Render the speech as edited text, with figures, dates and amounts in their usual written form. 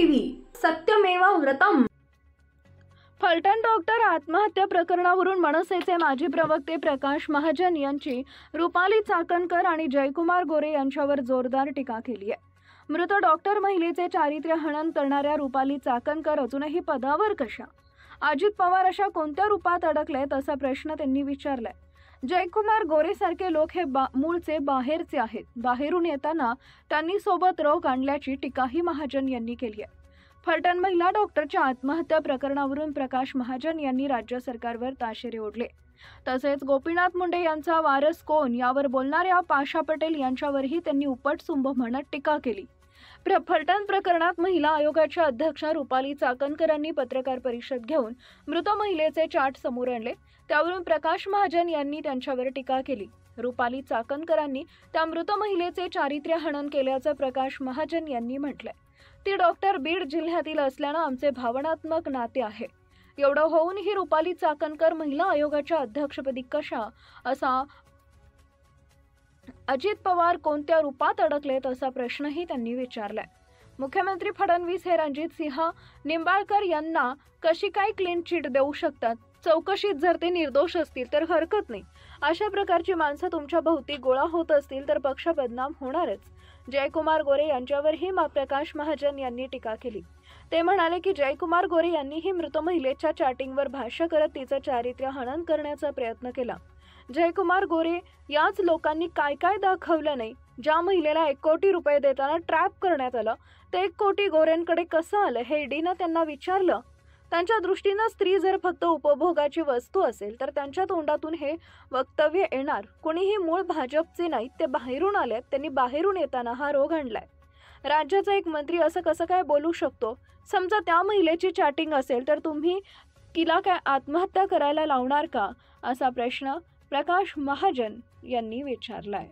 TV सत्यमेव व्रतम। Phaltan doctor आत्महत्या प्रकरणावरून मनसेचे माजी प्रवक्ते प्रकाश महाजन यांची रुपाली चाकणकर आणि जयकुमार गोरे यांच्यावर जोरदार टीका केली आहे। मृत डॉक्टर महिलेचे चारित्र्य हनन करणाऱ्या रुपाली चाकणकर अजूनही पदावर कशा? अजित पवार अशा कोणत्या रूपात अडकलेत असा प्रश्न त्यांनी विचारलाय। जयकुमार गोरे सारखे लोक हे मूळचे बाहेरचे आहेत। बाहेरून येताना त्यांनी सोबत रोग आणल्याची टीकाही महाजन यांनी केली आहे। फलटण महिला डॉक्टरच्या आत्महत्या प्रकरणावरून प्रकाश महाजन यांनी राज्य सरकारवर ताशेरे ओढले। तसेच गोपीनाथ मुंडे यांचा वारस कोण यावर बोलणाऱ्या पाशा पटेल यांच्यावरही त्यांनी उपटसुंभ म्हणत टीका केली। फलटण प्रकरणात महिला आयोगाच्या अध्यक्ष रुपाली चाकणकरांनी पत्रकार परिषद घेऊन मृत महिलेचे चार्ट समोर आणले। त्यावरून प्रकाश महाजन यांनी त्यांच्यावर टीका केली। रुपाली चाकणकरांनी त्या मृत महिलेचे चारित्र्य हनन केल्याचं प्रकाश महाजन यांनी म्हटलंय। ती डॉक्टर बीड जिल्ह्यातील असल्यानं आमचे भावनात्मक नाते आहे। एवढं होऊनही रुपाली चाकणकर महिला आयोगाच्या अध्यक्षपदी कशा असा अजित पवार कोणत्या रूपात अडकलेत असा प्रश्नही त्यांनी विचारलाय। मुख्यमंत्री फडणवीस हे रणजित सिंह निंबाळकर यांना कशी काय क्लीन चिट देऊ शकतात? चौकशीत जर ते निर्दोष असतील तर हरकत नाही। अशा प्रकारची माणसं तुमच्या भोवती गोळा होत असतील तर पक्ष बदनाम होणारच। जयकुमार गोरे यांच्यावरही प्रकाश महाजन यांनी टीका केली। ते म्हणाले की जयकुमार गोरे यांनीही मृत महिलेच्या चॅटिंगवर भाष्य करत तिचं चारित्र्य हनन करण्याचा प्रयत्न केला। जयकुमार गोरे याच लोकांनी काय काय दाखवलं नाही? ज्या महिलेला 1 कोटी रुपये देताना ट्रॅप करण्यात आलं ते 1 कोटी गोरेंकडे कसं आलं हे ईडीनं त्यांना विचारलं। त्यांच्या दृष्टीनं स्त्री जर फक्त उपभोगाची वस्तू असेल तर त्यांच्या तोंडातून हे वक्तव्य येणार। कोणीही मूळ भाजपचे नाहीत, ते बाहेरून आलेत। त्यांनी बाहेरून येताना हा रोग आणलाय। राज्याचा एक मंत्री असं कसं काय बोलू शकतो? समजा त्या महिलेची चॅटिंग असेल तर तुम्ही तिला काय आत्महत्या करायला लावणार का? असा प्रश्न प्रकाश महाजन यांनी विचारलाय।